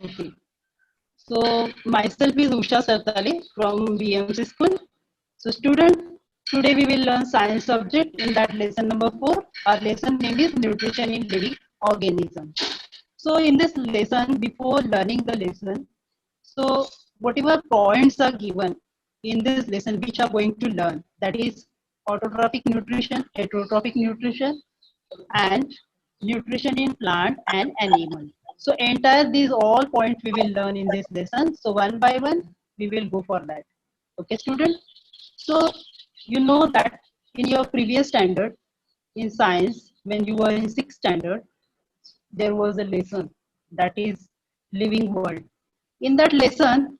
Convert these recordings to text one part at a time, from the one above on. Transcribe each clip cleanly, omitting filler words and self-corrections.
Okay. So myself is Usha Sartale from BMC School. So student, today we will learn science subject in that lesson number 4. Our lesson name is nutrition in living organism. So in this lesson, before learning the lesson, so whatever points are given in this lesson which are going to learn, that is autotrophic nutrition, heterotrophic nutrition, and nutrition in plant and animal. So entire these all points we will learn in this lesson. So one by one we will go for that. Okay, student. So you know that in your previous standard in science, when you were in sixth standard, there was a lesson that is living world. In that lesson,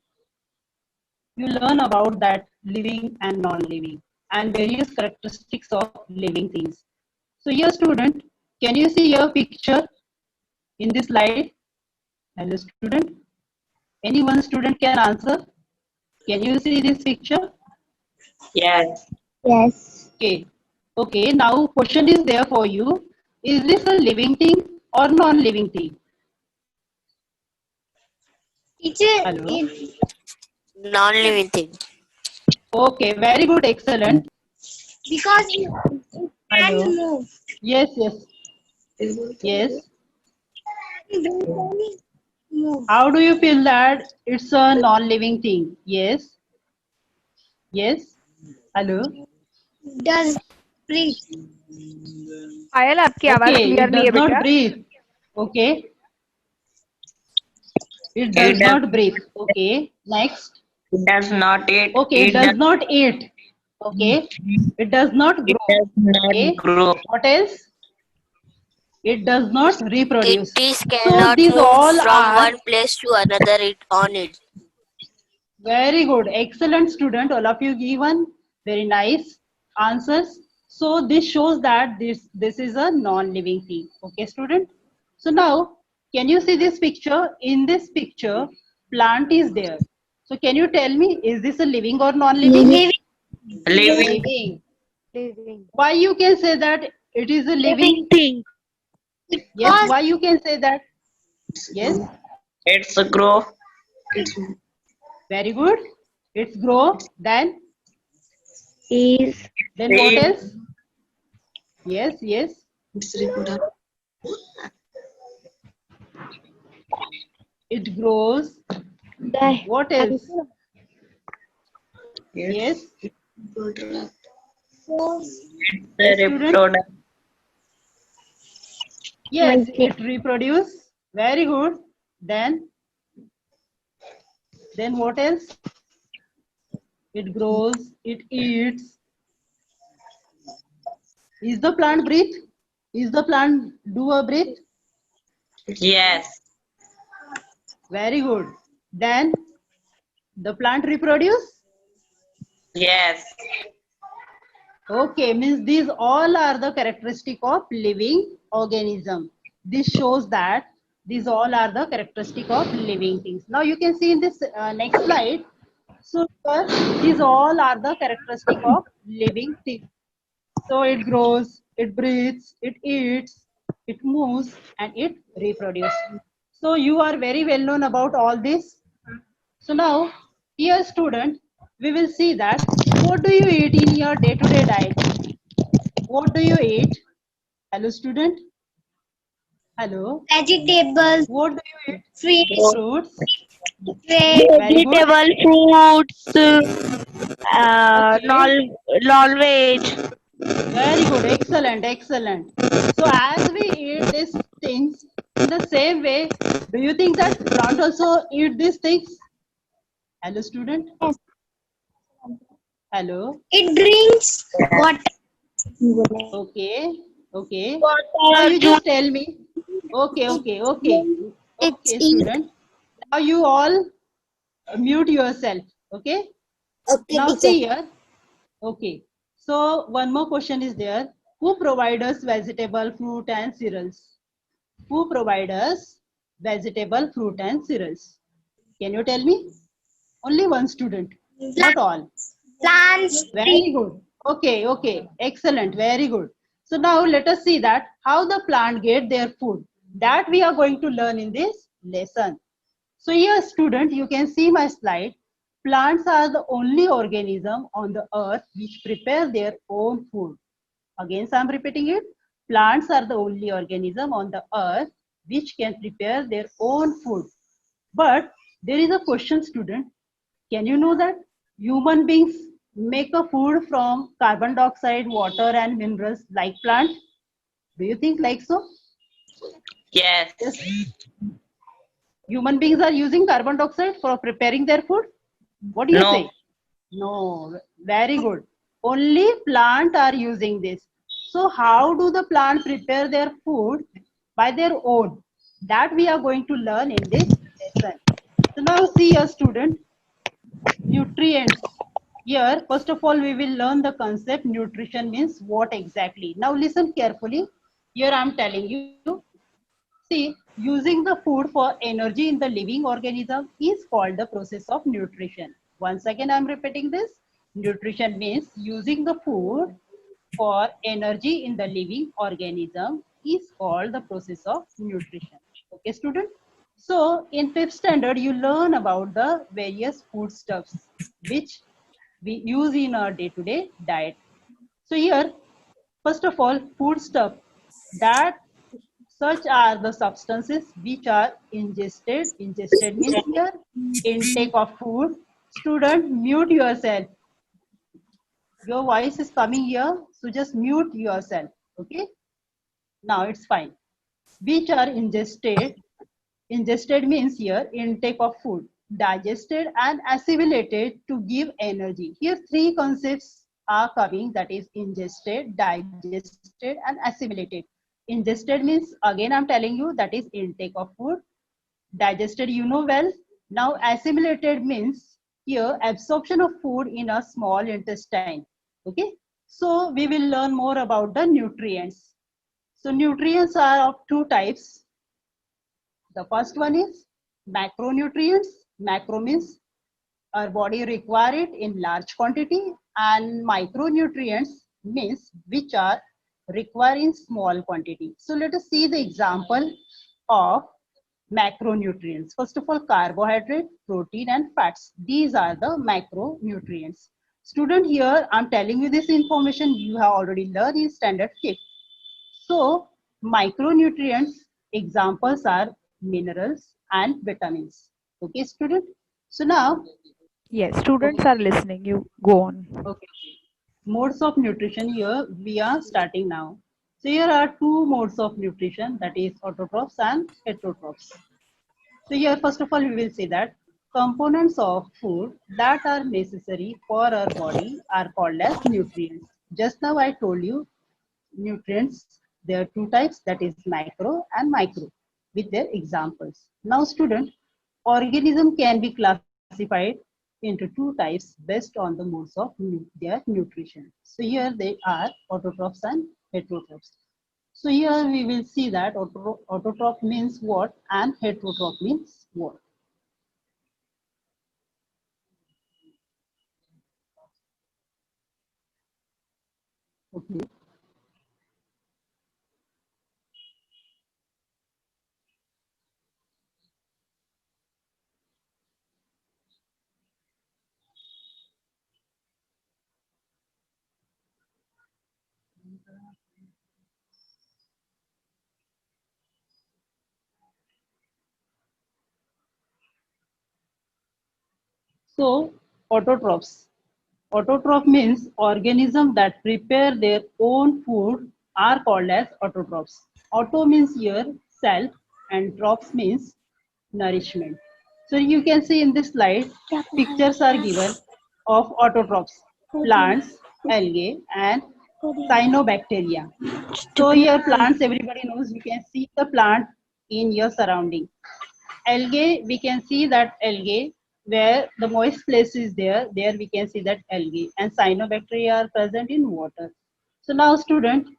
you learn about that living and non-living and various characteristics of living things. So here student, can you see your picture in this slide? Hello student. Any one student can answer. Can you see this picture? Yes. Yes. Okay. Okay. Now question is there for you. Is this a living thing or non-living thing? Teacher, Hello. Non-living thing. Okay. Very good. Excellent. because it can Hello. move. Yes. Yes. Yes. Move. How do you feel that it's a non-living thing? Yes. Yes. Hello. Does breathe. पायल आपकी आवाज Okay. Clear It नहीं does है not बेटा. breathe. Okay. It It does does, not breathe. Okay. Next. it does not eat. Okay. It does not eat. Okay. It does not It grow. does not Okay. grow. What else? It does not reproduce. It is So cannot these move all from are one place to another it on it. very good. Excellent student. All of you given very nice answers. So this shows that this is a non-living thing. Okay, student. So now, can you see this picture? In this picture, plant is there. So can you tell me, is this a living or non-living? Living. Living. Living. Why you can say that it is a living? thing. Yes. Why you can say that? Yes. It's a grow. Very good. It's grow. Then Is what Seed. else? Yes. Yes. It grows. What else? Yes. The Yes, student. reproduct. Yes, it reproduce. Very good. Then what else? It grows. It eats. Is the plant breathe? Is the plant do a breathe? Yes. Very good. Then the plant reproduce. Yes. Okay, means these all are the characteristic of living organism. This shows that these all are the characteristic of living things. Now you can see in this next slide. So these all are the characteristic of living things. So it grows, it breathes, it eats, it moves, and it reproduces. So you are very well known about all this. So now, here student, we will see that what do you eat in your day-to-day diet? What do you eat? Hello student. Hello. Vegetables, What do you eat? fruits, Fruits. veg, Very good. vegetable, fruits, Okay. non-veg. Very good. Excellent. Excellent. So as we eat these things in the same way, do you think that plant also eat these things? Hello student. Hello. it drinks water. Okay. Okay. Now you just tell me. Okay. Okay. Okay. Okay, student. Now you all mute yourself. Okay. Okay, Now teacher. see here. Okay. So one more question is there. Who provide us vegetable, fruit, and cereals? Who provide us vegetable, fruit, and cereals? Can you tell me? Only one student, not all. Plants, Very good. Okay, okay. Excellent. Very good. So now let us see that how the plant get their food. That we are going to learn in this lesson. So here, student, you can see my slide. Plants are the only organism on the earth which prepare their own food. Again, so I'm repeating it. Plants are the only organism on the earth which can prepare their own food. But there is a question, student. Can you know that human beings make a food from carbon dioxide, water, and minerals like plant? Do you think like so? Yes. Yes. Human beings are using carbon dioxide for preparing their food. What do you No. say? No, very good. Only plant are using this. So how do the plant prepare their food by their own? That we are going to learn in this lesson. So now see a student, nutrients. Here, first of all, we will learn the concept nutrition means what exactly. Now listen carefully. Here I am telling you, see, using the food for energy in the living organism is called the process of nutrition. Once again, I'm repeating this. Nutrition means using the food for energy in the living organism is called the process of nutrition. Okay, student? So, in fifth standard, you learn about the various foodstuffs which we use in our day-to-day diet. So here, first of all, foodstuff that such are the substances which are ingested. Ingested means here intake of food. Student, mute yourself. Your voice is coming here, so just mute yourself. Okay. Now it's fine. Which are ingested. Ingested means here intake of food. Digested and assimilated to give energy. Here three concepts are coming, that is ingested, digested and assimilated. Ingested means, again I'm telling you, that is intake of food. Digested you know well. Now assimilated means here absorption of food in a small intestine. Okay. So we will learn more about the nutrients. So nutrients are of two types. The first one is macronutrients. Macro means our body require it in large quantity, and micronutrients means which are required in small quantity. So let us see the example of macronutrients. First of all, carbohydrate, protein and fats. These are the macronutrients. Student, here I'm telling you this information you have already learned in standard 5th. So micronutrients examples are minerals and vitamins. Okay, student. So now, Yes, okay, students are listening. You go on. okay. Modes of nutrition here we are starting now. So here are two modes of nutrition, that is autotrophs and heterotrophs. So here first of all we will say that components of food that are necessary for our body are called as nutrients. Just now I told you nutrients, there are two types, that is macro and micro with their examples. Now student, organism can be classified into two types based on the modes of their nutrition. So here they are autotrophs and heterotrophs. So here we will see that autotroph means what and heterotroph means what. Okay. So autotrophs. Autotroph means organisms that prepare their own food are called as autotrophs. Auto means here self and trophs means nourishment. So you can see in this slide, pictures are given of autotrophs, plants, algae and cyanobacteria. So here plants, everybody knows, you can see the plant in your surrounding. Algae, we can see that algae where the moist place is there, there we can see that algae, and cyanobacteria are present in water. So now student,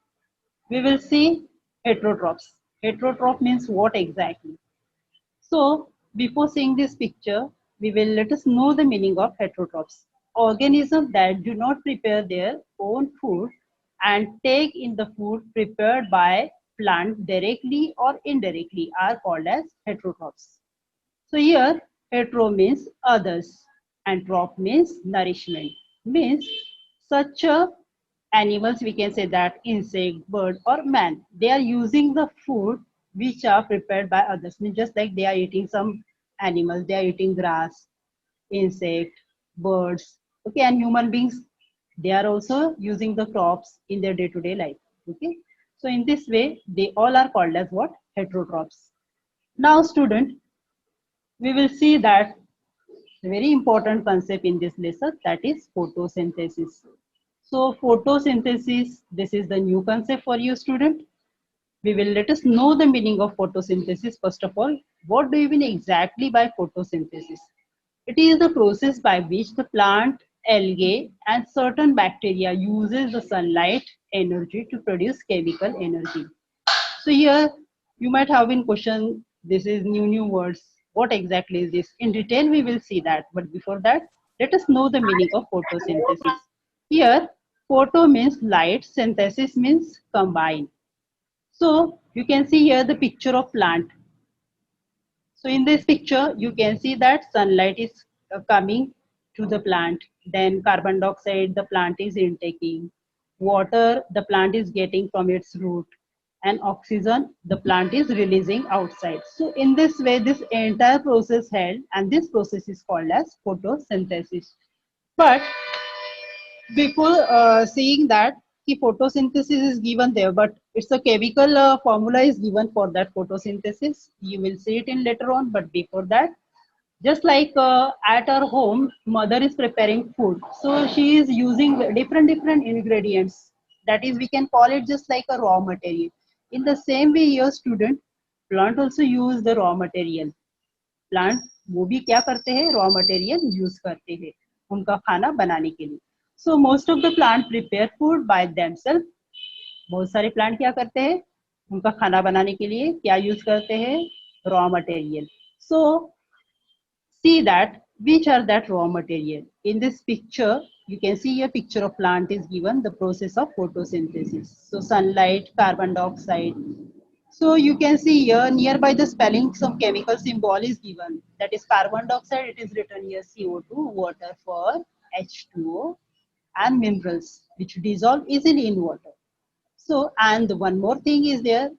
we will see heterotrophs. Heterotroph means what exactly? So before seeing this picture, we will let us know the meaning of heterotrophs. Organisms that do not prepare their own food and take in the food prepared by plant directly or indirectly are called as heterotrophs. So here hetero means others and trop means nourishment. Means such animals, we can say that insect, bird or man, they are using the food which are prepared by others. Means just like they are eating some animals, they are eating grass, insect, birds, okay, and human beings, they are also using the crops in their day-to-day life. Okay, so in this way they all are called as what? Heterotrophs. Now student, we will see that a very important concept in this lesson, that is photosynthesis. So photosynthesis, this is the new concept for you student. We will let us know the meaning of photosynthesis. First of all, what do you mean exactly by photosynthesis? It is the process by which the plant, algae and certain bacteria uses the sunlight energy to produce chemical energy. So here you might have been questioned, this is new words. What exactly is this? In detail we will see that. But before that, let us know the meaning of photosynthesis. Here, photo means light, synthesis means combine. So you can see here the picture of plant. So in this picture, you can see that sunlight is coming to the plant. Then carbon dioxide, the plant is intaking. Water, the plant is getting from its root. And oxygen, the plant is releasing outside. So in this way, this entire process held, and this process is called as photosynthesis. But before seeing that, the photosynthesis is given there, but it's a chemical formula is given for that photosynthesis. You will see it in later on, but before that, just like at our home, mother is preparing food, so she is using different ingredients. That is, we can call it just like a raw material. In the same way, your student, plant also use the raw material. Plant वो भी क्या करते हैं? Raw material use करते हैं उनका खाना बनाने के लिए. So most of the plant prepare food by themself. बहुत सारे प्लांट क्या करते हैं? उनका खाना बनाने के लिए क्या यूज करते हैं? Raw material. So see that which are that raw material. In this picture, you can see a picture of plant is given, the process of photosynthesis. So sunlight, carbon dioxide. So you can see here nearby the spelling, some chemical symbol is given. That is carbon dioxide, it is written here CO2, water for H2O, and minerals which dissolve easily in water. So, and one more thing is there,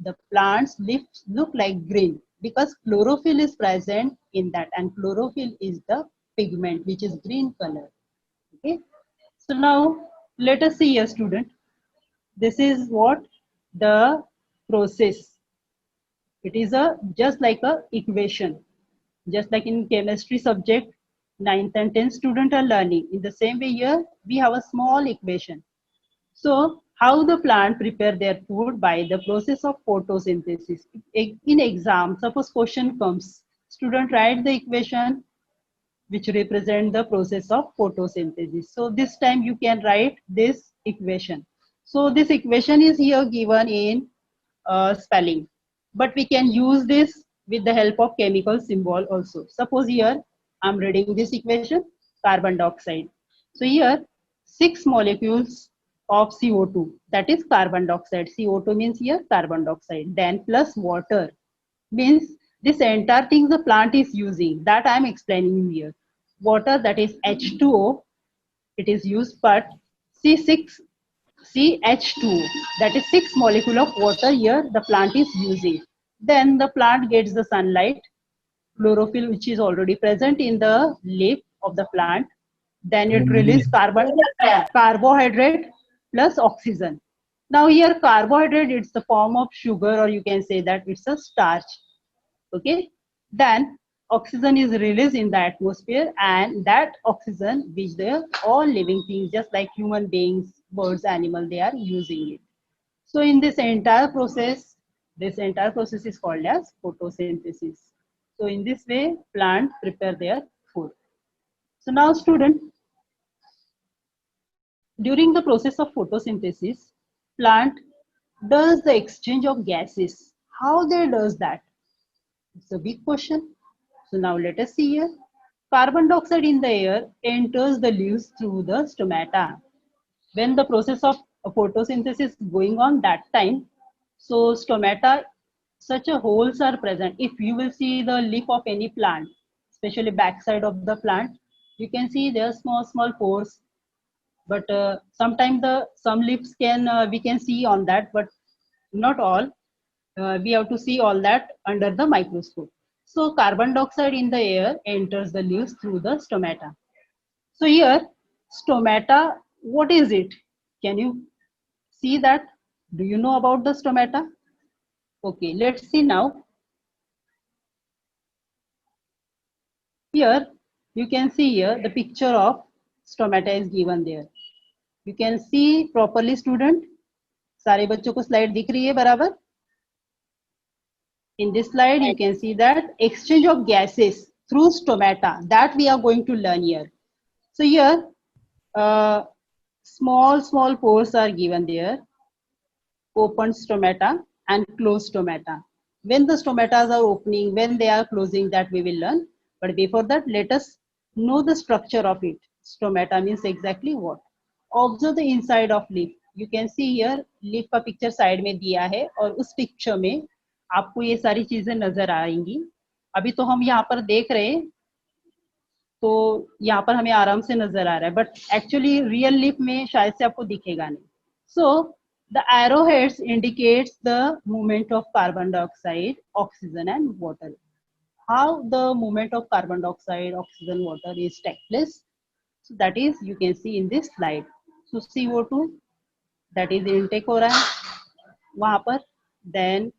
the plants leaves look like green because chlorophyll is present in that, and chlorophyll is the pigment which is green color. Okay. So now let us see a student. This is what the process. It is a just like a equation, just like in chemistry subject, 9th and 10th student are learning. In the same way here, we have a small equation. So how the plant prepare their food? By the process of photosynthesis. In exam, suppose question comes, student write the equation which represent the process of photosynthesis. So this time you can write this equation. So this equation is here given in spelling, but we can use this with the help of chemical symbol also. Suppose here I'm reading this equation, carbon dioxide. So here 6 molecules of CO2, that is carbon dioxide. CO2 means here carbon dioxide, then plus water means this entire thing the plant is using, that I am explaining here. Water, that is H2O, it is used, but C6 CH2, that is 6 molecule of water here the plant is using. Then the plant gets the sunlight, chlorophyll which is already present in the leaf of the plant. Then it releases carbohydrate plus oxygen. Now here carbohydrate, it's the form of sugar, or you can say that it's a starch. Okay. Then oxygen is released in the atmosphere, and that oxygen which the all living things just like human beings, birds, animal, they are using it. So in this entire process is called as photosynthesis. So in this way plant prepare their food. So now student, during the process of photosynthesis, plant does the exchange of gases. How they does that? It's a big question. So now let us see here. Carbon dioxide in the air enters the leaves through the stomata. When the process of photosynthesis is going on that time, so stomata such a holes are present. If you will see the leaf of any plant, especially backside of the plant, you can see there are small pores. But sometimes some leaves can we can see on that, but not all. We have to see all that under the microscope. So carbon dioxide in the air enters the leaves through the stomata. So here, stomata, what is it? Can you see that? Do you know about the stomata? Okay, let's see now. Here, you can see here the picture of stomata is given there. You can see properly, student. सारे बच्चों को slide दिख रही है बराबर? In this slide, you can see that exchange of gases through stomata that we are going to learn here. So here, small pores are given there, open stomata and closed stomata. When the stomatas are opening, when they are closing, that we will learn. But before that, let us know the structure of it. Stomata means exactly what? Observe the inside of leaf. You can see here, leaf का picture side में दिया है और उस picture में आपको ये सारी चीजें नजर आएंगी. अभी तो हम यहाँ पर देख रहे हैं, तो यहाँ पर हमें आराम से नजर आ रहा है, बट एक्चुअली रियल लीफ में शायद से आपको दिखेगा नहीं. So the arrowheads indicates the movement of carbon dioxide, oxygen and water. How the movement of carbon dioxide, oxygen, water is take place? So that is you can see in this slide. So CO2 that is intake हो रहा है वहां पर, then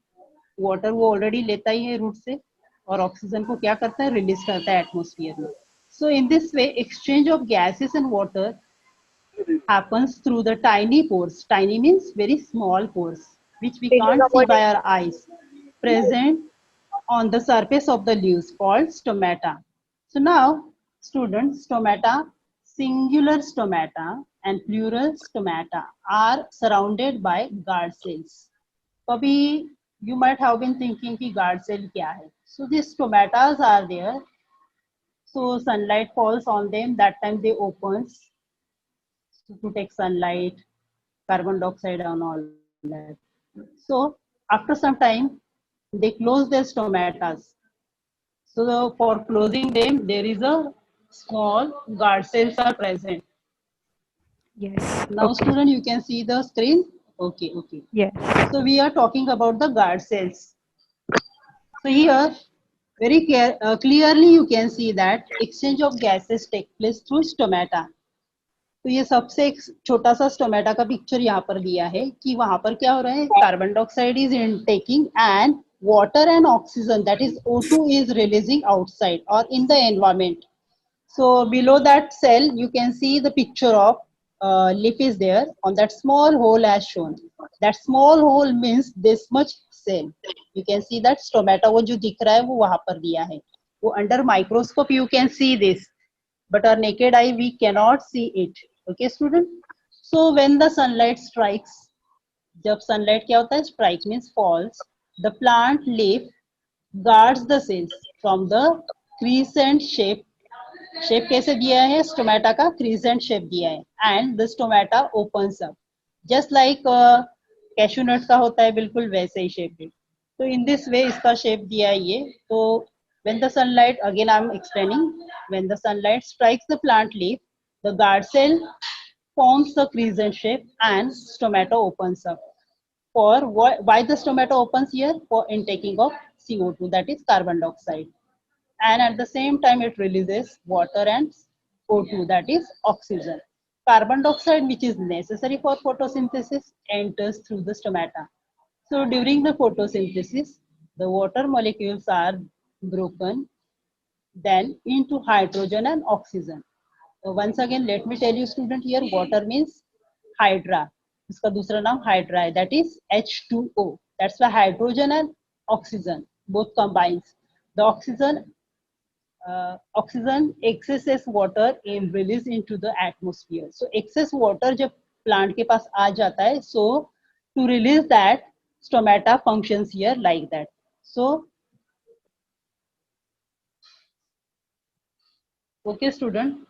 water वो already लेता ही है root से, और ऑक्सीजन को क्या करता है, रिलीज करता है एटमोस्फियर में. So in this way, exchange of gases and water happens through the tiny pores. Tiny means very small pores, which we can't see by our eyes, present on the surface of the leaves called stomata. So now, students, stomata, singular stomata and plural stomata are surrounded by guard cells. Kabhi you might have been thinking ki guard cell kya hai? So these stomatas are there. So sunlight falls on them, that time they opens to take sunlight, carbon dioxide and all that. So after some time, they close their stomatas. So for closing them, there is a small guard cells are present. Yes. Now Okay. student, you can see the screen. Okay. Yes. So we are talking about the guard cells. So here, very clearly you can see that exchange of gases take place through stomata. तो ये सबसे एक छोटा सा stomata का picture यहाँ पर दिया है कि वहां पर क्या हो रहा है, carbon dioxide is intaking and water and oxygen that is O2 is releasing outside और in the environment. So below that cell you can see the picture of leaf is there on that small hole as shown. That small hole means this much cell. You can see that stomata वो जो दिख रहा है वो वहां पर दिया है. वो under microscope you can see this, but our naked eye we cannot see it. Okay student. So when the sunlight strikes, जब sunlight क्या होता है, strike means falls, the plant leaf guards the cells from the crescent shape. Shape कैसे दिया है, stomata का crescent shape दिया है, and the stomata opens up just like cashew nut का होता है, बिल्कुल वैसे ही शेप है. तो इन दिस वे इसका शेप दिया है ये. तो when the sunlight, again I'm explaining, when the sunlight strikes the plant leaf, the guard cell forms the crescent shape and stomata opens up. For why the stomata opens here? For intaking of CO2, that is carbon dioxide, and at the same time it releases water and O2, that is oxygen. Carbon dioxide, which is necessary for photosynthesis, enters through the stomata. So during the photosynthesis, the water molecules are broken then into hydrogen and oxygen. So once again, let me tell you student, here water means hydra. इसका दूसरा नाम hydra है, that is H2O. That's why hydrogen and oxygen both combines. The oxygen excess water is released into the atmosphere. So excess water जब plant के पास आ जाता है, so to release that, stomata functions here like that. So okay student,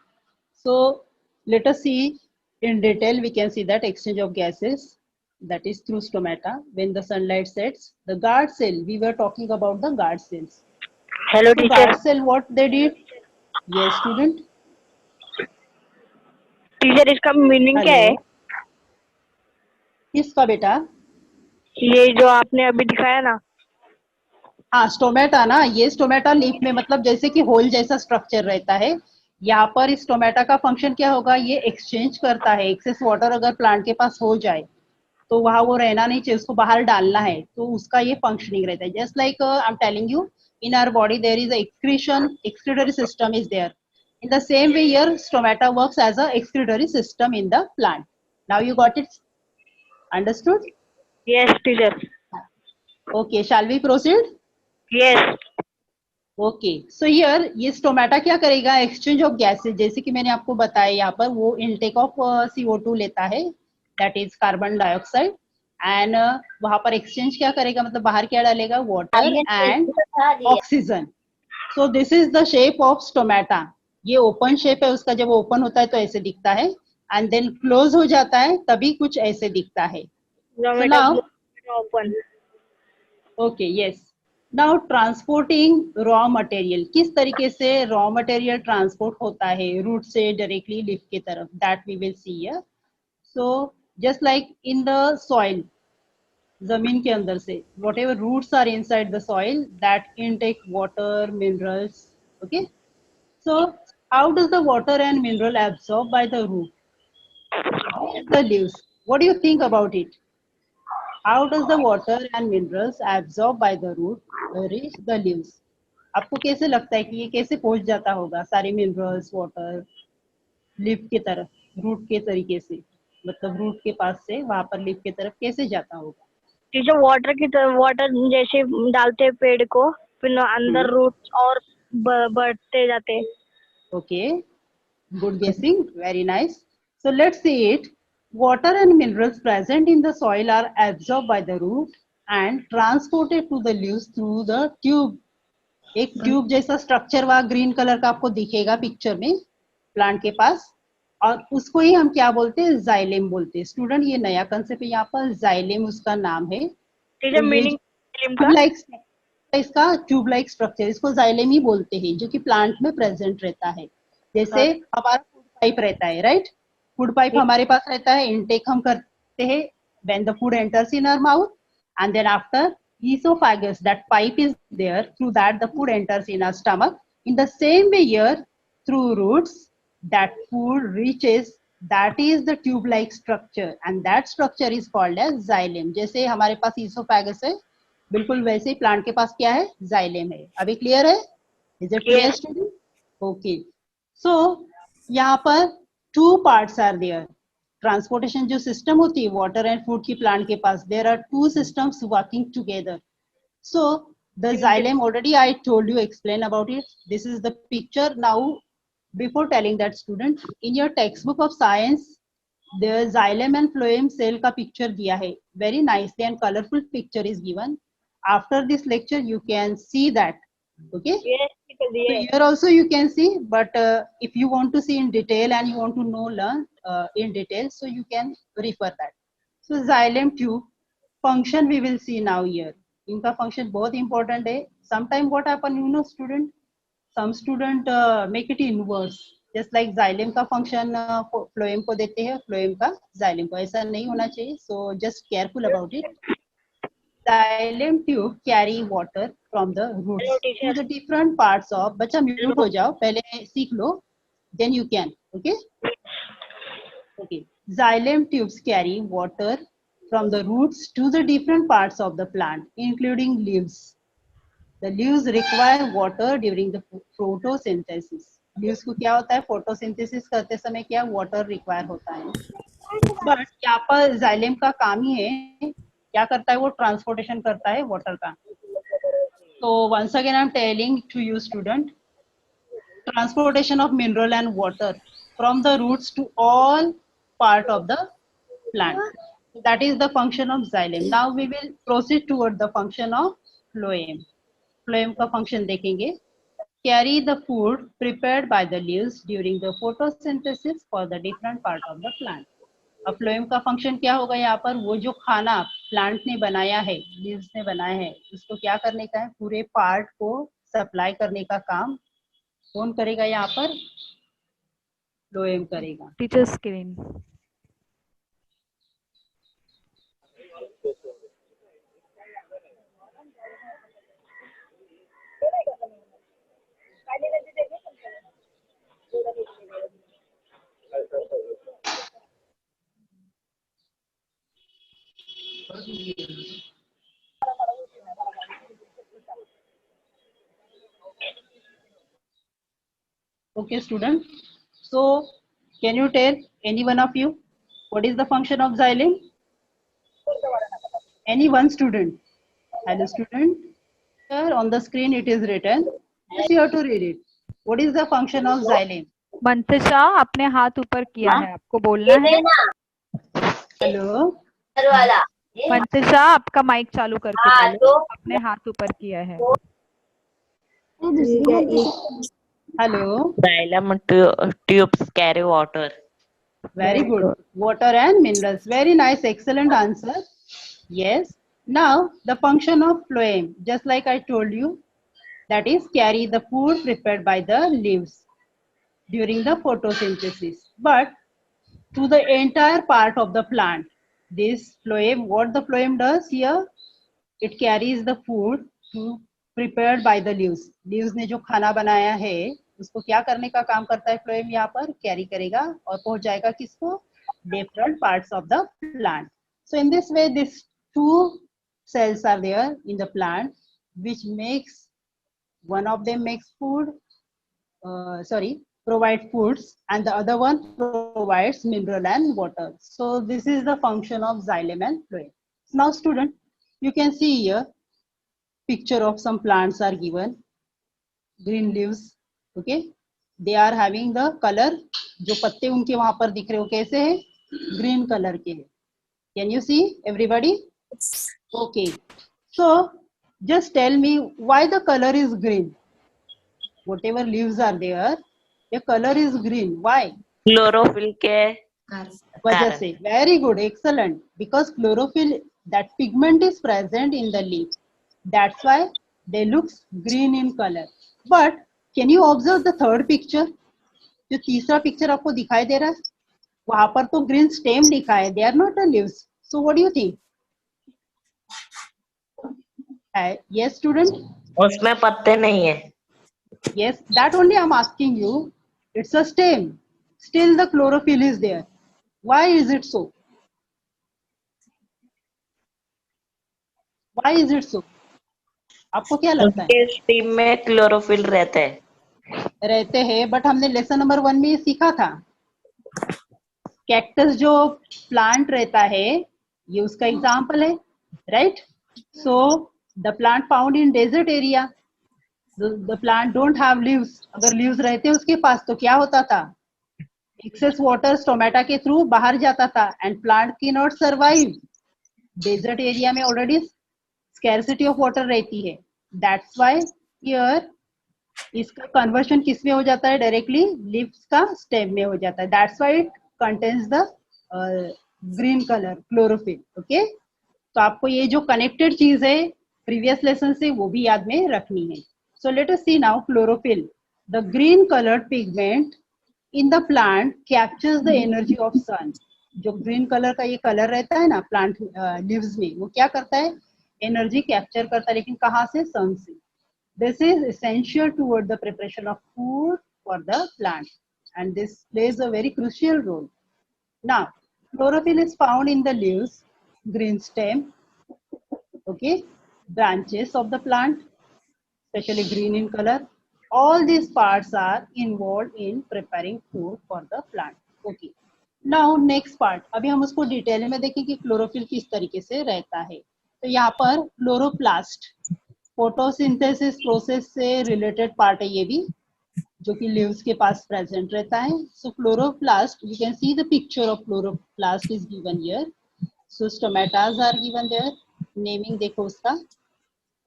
so let us see in detail. We can see that exchange of gases. that is through stomata. When the sunlight sets, the guard cell, we were talking about the guard cells. Hello So teacher. guard cell, what they did? Yes, student. Teacher इसका meaning क्या hello, है? किसका बेटा? ये जो आपने अभी दिखाया ना. हाँ, स्टोमेटा ना, ये स्टोमेटा लीफ में मतलब जैसे कि होल जैसा स्ट्रक्चर रहता है. यहाँ पर इस स्टोमेटा का फंक्शन क्या होगा? ये एक्सचेंज करता है. एक्सेस वाटर अगर प्लांट के पास हो जाए तो वहां वो रहना नहीं चाहिए, उसको बाहर डालना है, तो उसका ये फंक्शनिंग रहता है. Just like I am telling you, in our body there is excretion, excretory system is there. In the same way here, stomata works as a excretory system in the plant. Now you got it? Understood? Yes teacher. Okay, shall we proceed? Yes. Okay, so here ये stomata क्या करेगा? Exchange of gases, जैसे कि मैंने आपको बताया, यहाँ पर वो इनटेक ऑफ CO2 लेता है, that is carbon dioxide, and वहां पर एक्सचेंज क्या करेगा, मतलब बाहर क्या डालेगा? Water and oxygen. So this is the shape of stomata. ये ओपन शेप है उसका. जब ओपन होता है तो ऐसे दिखता है, एंड देन क्लोज हो जाता है तभी कुछ ऐसे दिखता है. So now, open. Okay, yes. Now transporting raw material, किस तरीके से रॉ मटेरियल ट्रांसपोर्ट होता है रूट से डायरेक्टली लीफ की तरफ, that we will see here. So just like in the soil, जमीन के अंदर से whatever roots are inside the soil that intake water, minerals. Okay, so how does the water and mineral absorb by the root? The leaves, what do you think about it? How does the water and minerals absorbed by the root reach the leaves? आपको कैसे लगता है कि ये कैसे पहुंच जाता होगा, सारे मिनरल्स, वाटर लीफ की तरफ, रूट के तरीके से, मतलब रूट के पास से वहां पर लीफ की तरफ कैसे जाता होगा? टीचर वाटर की तरह, वाटर जैसे डालते हैं पेड़ को, फिर अंदर रूट और बढ़ते जाते. Okay, good guessing, very nice. So let's see it. Water and minerals present in the soil are absorbed by the root and transported to the leaves through the tube. एक ट्यूब जैसा structure वहां green colour का आपको दिखेगा picture में plant के पास, और उसको ही हम क्या बोलते हैं? जाइलेम बोलते हैं. स्टूडेंट, ये नया कंसेप्ट है, यहाँ पर जाइलेम उसका नाम है. टीचर तो ये मीनिंग ट्यूब लाइक, इसका ट्यूब लाइक स्ट्रक्चर, इसको जाइलेम ही बोलते हैं, जो कि प्लांट में प्रेजेंट रहता है. जैसे हमारा फूड पाइप रहता है, राइट? फूड पाइप हमारे पास रहता है, इनटेक हम करते हैं when the food enters in our mouth, and then after esophagus, that pipe is there, through that the food enters in our stomach. In the same way here, through roots, that food reaches, that is the tube like structure, and that structure is called as xylem. जैसे हमारे पास esophagus है, बिल्कुल वैसे ही plant के पास क्या है? xylem है. अभी क्लियर है? Is it clear, student? Okay. So यहाँ पर two parts are there. Transportation जो सिस्टम होती है वाटर एंड फूड की प्लांट के पास, there are two systems working together. So the xylem, already I told you, explain about it. This is the picture. Now before telling that, student, in your textbook of science the xylem and phloem cell का picture दिया है, very nicely and colorful picture is given. After this lecture you can see that. Okay, so here also you can see, but if you want to see in detail and you want to know, learn in detail, so you can refer that. So xylem tube function we will see now here. इनका function बहुत important है. Sometime what happen, you know, student, some student make it inverse, just like xylem का function phloem को देते हैं, phloem का xylem को. ऐसा नहीं होना चाहिए. So just careful about it. Xylem tube carry water from the roots to the different parts of. बच्चा म्यूट हो जाओ, पहले सीख लो, then you can. Okay. Okay. Xylem tubes carry water from the roots to the different parts of the plant, including leaves. The leaves require water during the photosynthesis. Leaves को क्या होता है? photosynthesis करते समय क्या water require होता है. But यहाँ पर xylem का काम ही है, क्या करता है? वो ट्रांसपोर्टेशन करता है वाटर का. So once again I am telling to you, student, transportation of mineral and water from the roots to all part of the plant. That is the function of xylem. Now we will proceed toward the function of phloem. Phloem का function देखेंगे. Carry the food prepared by the leaves during the photosynthesis for the different part of the plant. अब phloem का function क्या होगा यहाँ पर, वो जो खाना प्लांट ने बनाया है, लीव्स ने बनाया है, उसको क्या करने का है, पूरे पार्ट को सप्लाई करने का काम कौन करेगा यहाँ पर, फ्लोएम करेगा. Teacher screen. Okay, student. So, can you tell any one of you what is the function of xylem? Any one student? Hello, student. Here on the screen it is written. Yes, you have to read it. What is the function of xylem? Mantasha आपने हाथ ऊपर किया है, आपको बोलना है. Hello. Mantasha आपका mic चालू करके बोलो, आपने हाथ ऊपर किया है. Hello. Xylem tubes carry water. Very good. Water and minerals. Very nice. Excellent answer. Yes. Now the function of phloem, just like I told you, that is carry the food prepared by the leaves during the photosynthesis. But to the entire part of the plant, this phloem, what the phloem does here, it carries the food to prepared by the leaves. Leaves ने जो खाना बनाया है उसको क्या करने का काम करता है phloem, यहाँ पर कैरी करेगा और पहुंच जाएगा किसको, different parts of the plant. So in this way these two cells are there in the plant which makes, one of them makes food, provide foods, and the other one provides mineral and water. So this is the function of xylem and phloem. Now student, you can see here picture of some plants are given, green leaves. Okay, they are having the color, जो पत्ते उनके वहां पर दिख रहे हो कैसे है, green color के है. Can you see everybody? Okay, so just tell me why the color is green. Whatever leaves are there, the color is green. Why? Chlorophyll के वजह से. Very good, excellent. Because chlorophyll, that pigment is present in the leaf. That's why they look green in color. But can you observe the third picture? जो तीसरा picture आपको दिखाई दे रहा है, वहां पर तो ग्रीन स्टेम लिखा है. They are not the leaves. So what do you think? Yes, student. उसमें पत्ते नहीं है. Yes, that only I'm asking you. It's a stem. Still the chlorophyll is there. Why is it so? Why is it so? आपको क्या लगता है? उसके steam में क्लोरोफिल रहते हैं. रहते हैं, बट हमने लेसन नंबर 1 में ये सीखा था. कैक्टस जो प्लांट रहता है, ये उसका एग्जाम्पल है, right? So the plant found in desert area, the plant don't have leaves. अगर लीव्स रहते उसके पास तो क्या होता था, एक्सेस वाटर स्टोमेटा के थ्रू बाहर जाता था and plant can not survive. Desert area में ऑलरेडी स्कैर्सिटी ऑफ वाटर रहती है. दैट्स व्हाई हियर इसका कन्वर्शन किस में हो जाता है, डायरेक्टली लीव्स का स्टेम में हो जाता है. That's why it contains the green colour chlorophyll. Okay, तो आपको ये जो कनेक्टेड चीज है प्रीवियस लेसन से वो भी याद में रखनी है. So let us see now chlorophyll. The green coloured pigment in the plant captures the energy of sun. जो ग्रीन कलर का ये कलर रहता है ना प्लांट लीव्स में, वो क्या करता है, एनर्जी कैप्चर करता है, लेकिन कहाँ से, सन से. This is essential toward the preparation of food for the plant, and this plays a very crucial role. Now, chlorophyll is found in the leaves, green stem, okay, branches of the plant, especially green in color. All these parts are involved in preparing food for the plant. Okay. Now next part, अभी हम उसको detail में देखें कि chlorophyll किस तरीके से रहता है. तो यहाँ पर क्लोरोप्लास्ट फोटोसिंथेसिस प्रोसेस से रिलेटेड पार्ट है ये भी, जो कि लीव्स के पास प्रेजेंट रहता है. So chloroplast, you can see the picture of chloroplast is given here. So stomatas are given there. Naming देखो उसका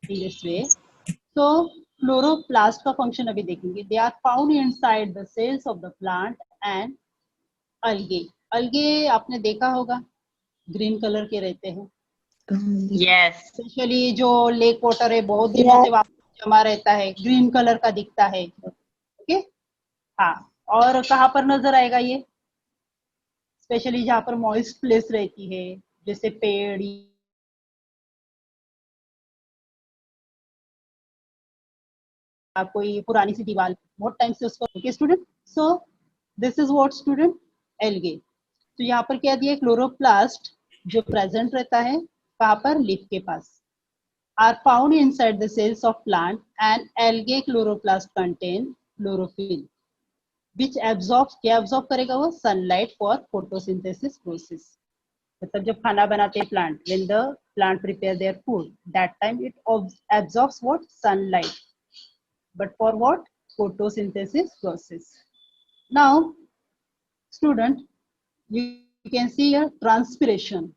in this way. So chloroplast का फंक्शन अभी देखेंगे. They are found inside the cells of the plant and algae. Algae आपने देखा होगा, green colour के रहते हैं, Yes. स्पेशली जो लेक वाटर है बहुत दिनों से वहाँ जमा रहता है, ग्रीन कलर का दिखता है। ओके, हाँ, और कहाँ पर नजर आएगा ये? स्पेशली जहाँ पर मॉइस्ट प्लेस रहती है, जैसे पेड़ या कोई पुरानी सी दीवार, बहुत टाइम से उसको। Okay student, so this is what student, algae. तो यहाँ पर क्या दिया, क्लोरोप्लास्ट जो प्रेजेंट रहता है कहाँ पर, लीफ के पास, are found inside the cells of plant, and algae chloroplast contain chlorophyll which absorbs, क्या absorb करेगा वो, sunlight for photosynthesis process। मतलब जब खाना बनाते हैं plant, when the plant prepare their food, that time it absorbs what, sunlight, but for what, photosynthesis process। Now student, you can see here transpiration।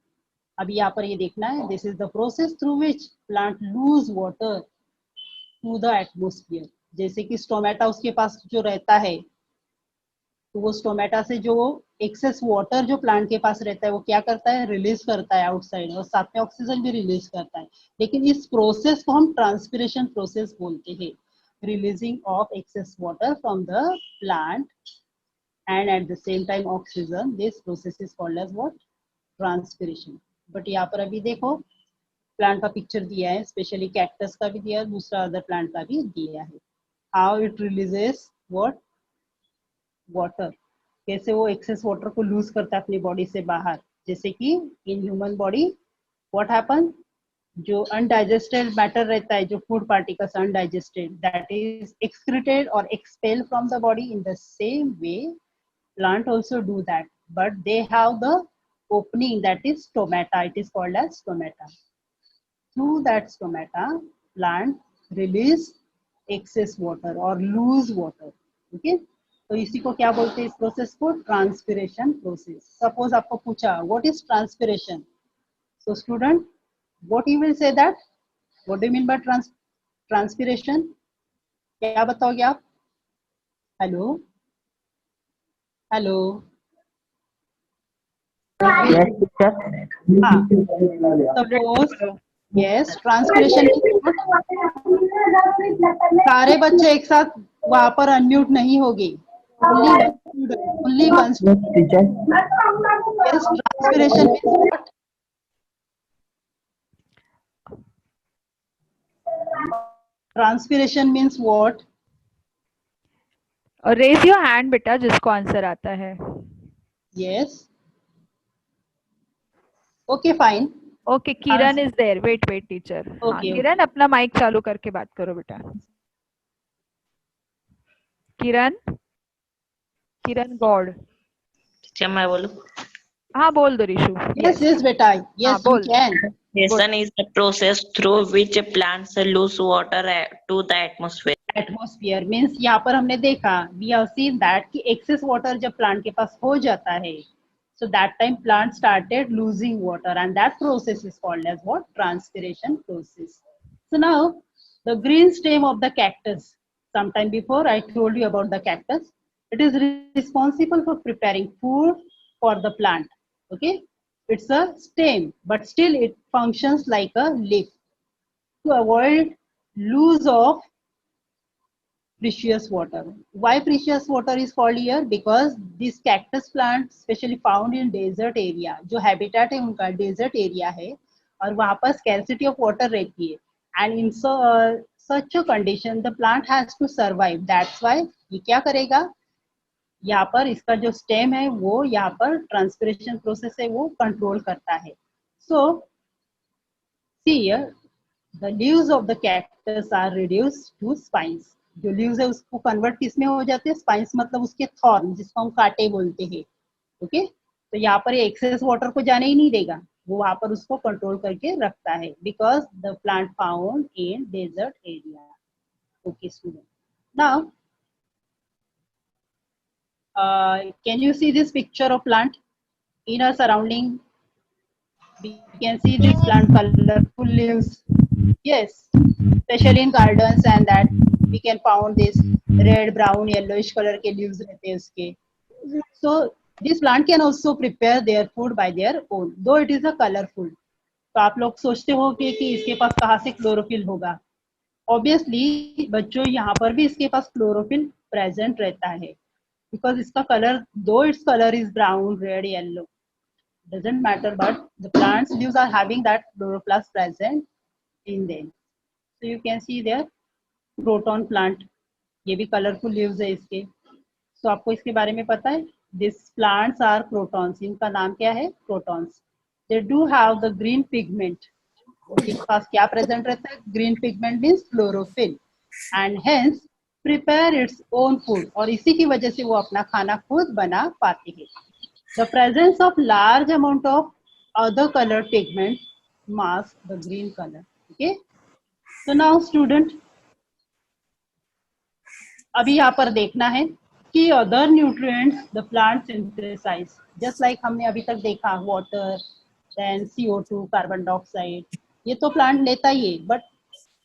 अब यहाँ पर ये देखना है, this is the process through which plant lose water to the atmosphere. जैसे कि stomata उसके पास जो रहता है, तो वो स्टोमेटा से जो एक्सेस वाटर जो प्लांट के पास रहता है वो क्या करता है, रिलीज करता है आउटसाइड, और साथ में ऑक्सीजन भी रिलीज करता है। लेकिन इस प्रोसेस को हम ट्रांसपिरेशन प्रोसेस बोलते हैं, releasing of excess water from the plant and at the same time oxygen, this process is called as what, transpiration। But यहाँ पर अभी देखो प्लांट का पिक्चर दिया है, स्पेशली कैक्टस का भी दिया है, दूसरा अदर प्लांट का भी दिया है। How it releases what, water, कैसे वो एक्सेस वाटर को लूज करता है अपनी बॉडी से बाहर। जैसे कि in human body what happen, जो अनडाइजेस्टेड मैटर रहता है, जो food particles undigested, that is excreted और expel from the body. In the same way plant also do that, but they have the opening, that is stomata, it is called as stomata। through that stomata plant release excess water or lose water। okay, तो इसी को क्या बोलते हैं, इस process को transpiration process. Suppose आपको पूछा what is transpiration, so student what you will say, that what do you mean by transpiration, क्या बताओगे आप? Hello hello, Yes, teacher. हाँ, सपोज यस, ट्रांसपिरेशन। सारे बच्चे एक साथ वहां पर अनम्यूट नहीं होंगे, only one. Yes, teacher. Yes, transpiration means what, transpiration means what, और रेज योर हैंड बेटा जिसको आंसर आता है। Yes, okay fine. Okay, Kiran is there, wait wait teacher. हाँ Okay, किरण, अपना माइक चालू करके बात करो बेटा। किरण, किरण गॉड। Teacher, मैं बोलूं? हाँ बोल दो रिशु। यस यस बेटा, हाँ, यस यू बोल। Can. Transpiration is the process through which plants lose water to the atmosphere. Atmosphere means यहाँ पर हमने देखा, वी हैव सीन दैट कि एक्सेस वाटर जब प्लांट के पास हो जाता है, so that time plant started losing water, and that process is called as what, transpiration process। so now the green stem of the cactus, sometime before I told you about the cactus, it is responsible for preparing food for the plant। okay, it's a stem but still it functions like a leaf to avoid lose of precious water। why precious water is called here, because this cactus plant especially found in desert area, जो habitat है उनका desert area है, और वहाँ पर scarcity of water रहती है, and in such a condition the plant has to survive। that's why ये क्या करेगा, यहाँ पर इसका जो stem है वो यहाँ पर transpiration process है वो control करता है। so see here, the leaves of the cactus are reduced to spines। जो लीव्स है उसको कन्वर्ट किस में हो जाते हैं, स्पाइंस, मतलब उसके थॉर्न जिसको हम कांटे बोलते हैं। ओके, तो यहाँ पर ये एक्सेस वाटर को जाने ही नहीं देगा, वो वहां पर उसको कंट्रोल करके रखता है, because the plant found in desert area. Okay student, now can you see this picture of plant in a surrounding? we can see this plant colorful leaves, yes, especially in gardens, and that we can found this red, brown, yellowish color के leaves रहते हैं उसके। so This plant can also prepare their food by their own, though it is a colorful. तो आप लोग सोचते हो कि इसके पास कहाँ से क्लोरोफिल होगा. ऑब्वियसली बच्चों यहाँ पर भी इसके पास क्लोरोफिल प्रेजेंट रहता है, बिकॉज इसका कलर, दो its colour is brown, red, yellow, doesn't matter, but the plants leaves are having that chloroplast present in them. So you can see there croton plant, ये भी कलरफुल लीव्स है इसके. So आपको इसके बारे में पता है, दिस प्लांट्स आर क्रोटॉन्स. इनका नाम क्या है? Crotons. They do have the green pigment. उनके पास क्या प्रेजेंट रहता है? Green pigment means chlorophyll, and hence prepare its own food. और इसी की वजह से वो अपना खाना खुद बना पाते हैं. The presence of large amount of other colored pigments mask the green color. Okay. So now student, अभी यहाँ पर देखना है कि other nutrients the plant synthesize. Just like हमने अभी तक देखा water, then CO2, carbon dioxide, ये तो plant लेता ही है. But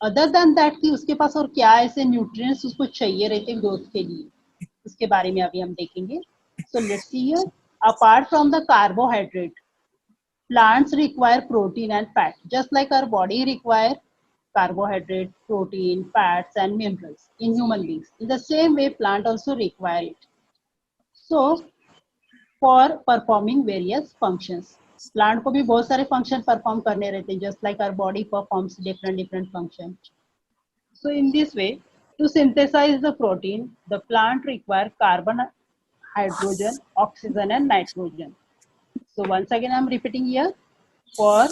other than that कि उसके पास और क्या ऐसे nutrients उसको चाहिए रहते growth के लिए, उसके बारे में अभी हम देखेंगे. So let's see here. Apart from the carbohydrate, plants require protein and fat, just like our body require carbohydrate, protein, fats and minerals in human beings. In the same way, plant also require it. So, for performing various functions, plant को भी बहुत सारे function perform करने रहते हैं, just like our body performs different function. So, in this way, to synthesize the protein, the plant require carbon, hydrogen, oxygen and nitrogen. So once again I am repeating here, for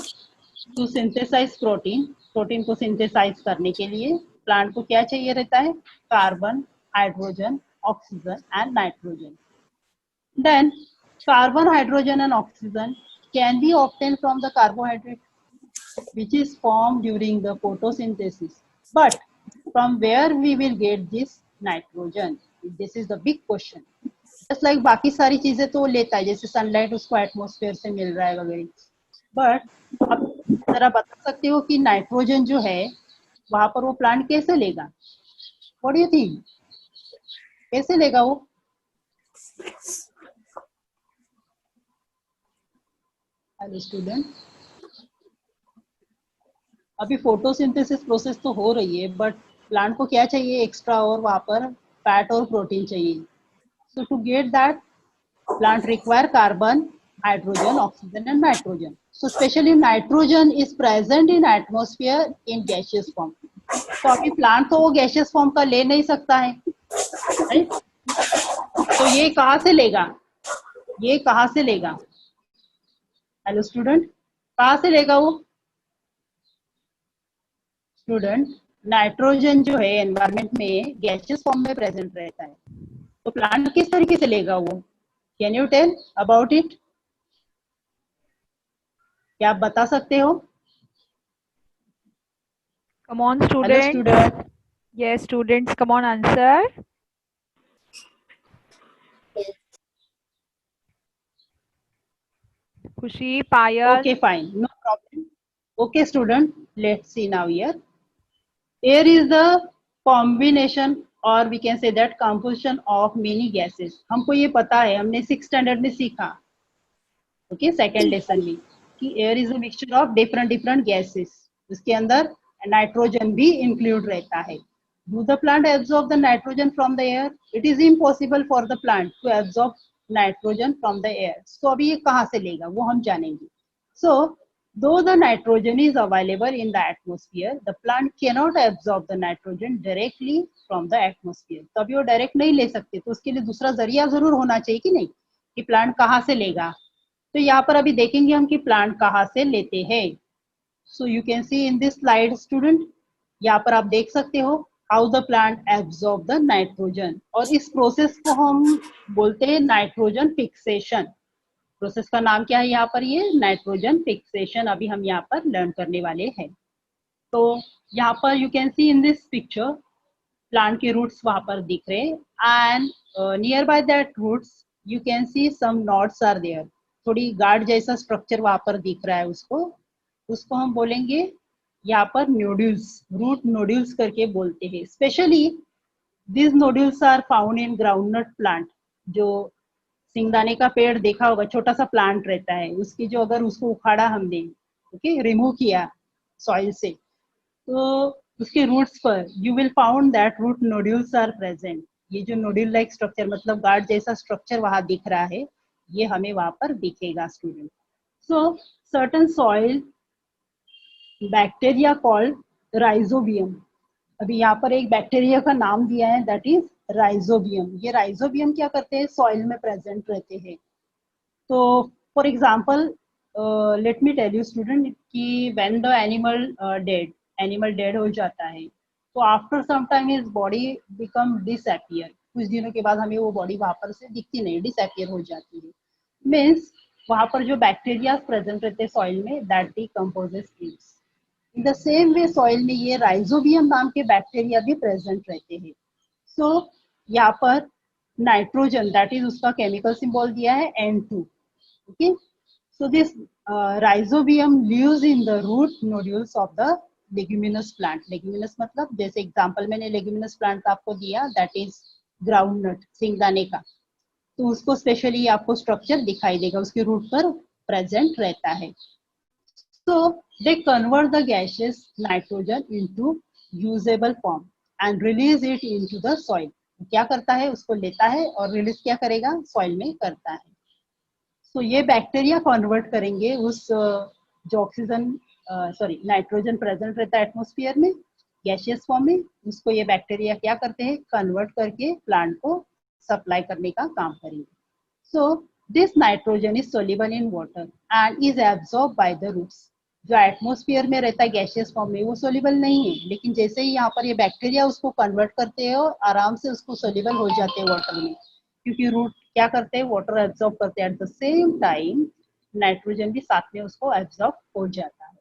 to synthesize protein, protein को synthesize करने के लिए plant को क्या चाहिए रहता है? Carbon, hydrogen, oxygen and nitrogen. Then carbon, hydrogen and oxygen can be obtained from the carbohydrate, which is formed during the photosynthesis. But from where we will get this nitrogen? This is the big question. Just like बाकी सारी चीजें तो लेता है, जैसे sunlight उसको atmosphere से मिल रहा है वगैरह. बट अब जरा बता सकते हो कि नाइट्रोजन जो है वहां पर वो प्लांट कैसे लेगा? What do you think? कैसे लेगा वो? हेलो स्टूडेंट, अभी फोटोसिंथेसिस प्रोसेस तो हो रही है, बट प्लांट को क्या चाहिए एक्स्ट्रा? और वहां पर फैट और प्रोटीन चाहिए. So to get that, plant require carbon, hydrogen, oxygen and nitrogen. So especially nitrogen is present in atmosphere in gaseous form. तो अभी plant तो वो gaseous form का ले नहीं सकता है, right? तो ये कहाँ से लेगा? ये कहाँ से लेगा? हेलो स्टूडेंट, कहाँ से लेगा वो? स्टूडेंट, नाइट्रोजन जो है एनवायरमेंट में गैसियस फॉर्म में प्रेजेंट रहता है, तो प्लांट किस तरीके से लेगा वो? Can you tell about it? क्या आप बता सकते हो? Come on, hello students. Student. Yes, students, come on, answer. Khushi, Payal. Okay, fine, no problem. Okay, student, let's see now here. Air is the combination or we can say that composition of many gases. हमको ये पता है, हमने 6th standard में सीखा, okay, second lesson में, कि air is a mixture of different gases. उसके अंदर नाइट्रोजन भी इंक्लूड रहता है. Do the plant absorb the nitrogen from the air? It is impossible for the plant to absorb nitrogen from the air. So अभी ये कहाँ से लेगा वो हम जानेंगे. सो though the nitrogen is available in the atmosphere, the plant cannot absorb the nitrogen directly from the atmosphere. तभी वो डायरेक्ट नहीं ले सकते, तो उसके लिए दूसरा जरिया जरूर होना चाहिए कि नहीं, कि प्लांट कहाँ से लेगा. तो यहाँ पर अभी देखेंगे हम कि प्लांट कहाँ से लेते हैं. So you can see in this slide student, यहाँ पर आप देख सकते हो how the plant absorb the nitrogen, और इस प्रोसेस को हम बोलते हैं नाइट्रोजन फिक्सेशन. प्रोसेस का नाम क्या है यहाँ पर? ये नाइट्रोजन फिक्सेशन अभी हम यहाँ पर लर्न करने वाले हैं. तो यहाँ पर you can see in this picture plant के रूट्स वहां पर दिख रहे हैं, and near by that roots you can see some knots are there. थोड़ी गार्ड जैसा स्ट्रक्चर वहां पर दिख रहा है, उसको हम बोलेंगे यहाँ पर नोड्यूल्स, रूट नोड्यूल्स करके बोलते हैं. Specially this nodules are found in groundnut plant. जो सिंगदाने का पेड़ देखा होगा, छोटा सा प्लांट रहता है, उसकी जो अगर उसको उखाड़ा हमने, ओके, रिमूव किया सॉइल से, तो उसके रूट्स पर you will found that root nodules are present. ये जो नोड्यूल लाइक स्ट्रक्चर, मतलब गार्ड जैसा स्ट्रक्चर वहां दिख रहा है, ये हमें वहां पर दिखेगा student. So certain soil bacteria called rhizobium. अभी यहाँ पर एक बैक्टीरिया का नाम दिया है, दैट इज राइजोबियम। ये राइजोबियम क्या करते हैं, सॉइल में प्रेजेंट रहते हैं। तो for example let me tell you student कि व्हेन द एनिमल डेड हो जाता है, तो after some time his body become disappear. कुछ दिनों के बाद हमें वो बॉडी वहां पर से दिखती नहीं, डिसअपियर हो जाती है। मीन्स वहां पर जो बैक्टीरिया प्रेजेंट रहते हैं सॉइल में, that decomposes leaves. In the same way soil में ये राइजोबियम नाम के बैक्टीरिया भी प्रेजेंट रहते हैं। सो यहाँ पर नाइट्रोजन, दैट इज उसका केमिकल सिंबल दिया है N2, okay. So this rhizobium lives in the root nodules of the leguminous plant. Leguminous मतलब जैसे एग्जांपल मैंने लेग्यूमिनस प्लांट का आपको दिया, दैट इज ग्राउंडनट, सिंगदाने का, तो उसको स्पेशली आपको स्ट्रक्चर दिखाई देगा, उसके रूट पर प्रेजेंट रहता है। So they convert the gaseous nitrogen into usable form and release it into the soil. क्या करता है, उसको लेता है और रिलीज क्या करेगा, सॉइल में करता है। So ये बैक्टीरिया कन्वर्ट करेंगे उस जो ऑक्सीजन नाइट्रोजन प्रेजेंट रहता है एटमोस्फियर में गैसियस फॉर्म में, उसको ये बैक्टीरिया क्या करते हैं, कन्वर्ट करके प्लांट को सप्लाई करने का काम करेंगे। So this nitrogen is soluble in water and is absorbed by the roots. जो एटमोस्फियर में रहता है गैसियस फॉर्म में, वो सोल्यूबल नहीं है, लेकिन जैसे ही यहाँ पर ये बैक्टीरिया उसको कन्वर्ट करते हैं और आराम से उसको सोल्यूबल हो जाते हैं वाटर में, क्योंकि रूट क्या करते हैं, वाटर एब्जॉर्ब करते हैं। At the same time nitrogen भी साथ में उसको एब्जॉर्ब हो जाता है।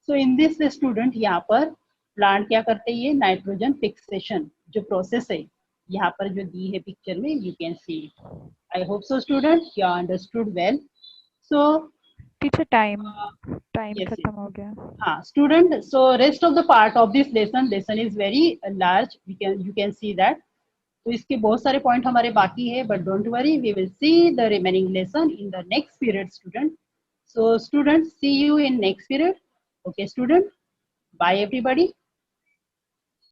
सो इन दिस स्टूडेंट यहाँ पर प्लांट क्या करते हैं, ये नाइट्रोजन फिक्सेशन जो प्रोसेस है यहाँ पर जो दी है पिक्चर में, you can see it. I hope so student you understood well. So teacher time yes, खत्म हो गया। हाँ student, so rest of the part of this lesson is very large, you can see that. तो इसके बहुत सारे point हमारे बाकी है, but don't worry, we will see the remaining lesson in the next period student. So students, see you in next period. Okay student, bye everybody.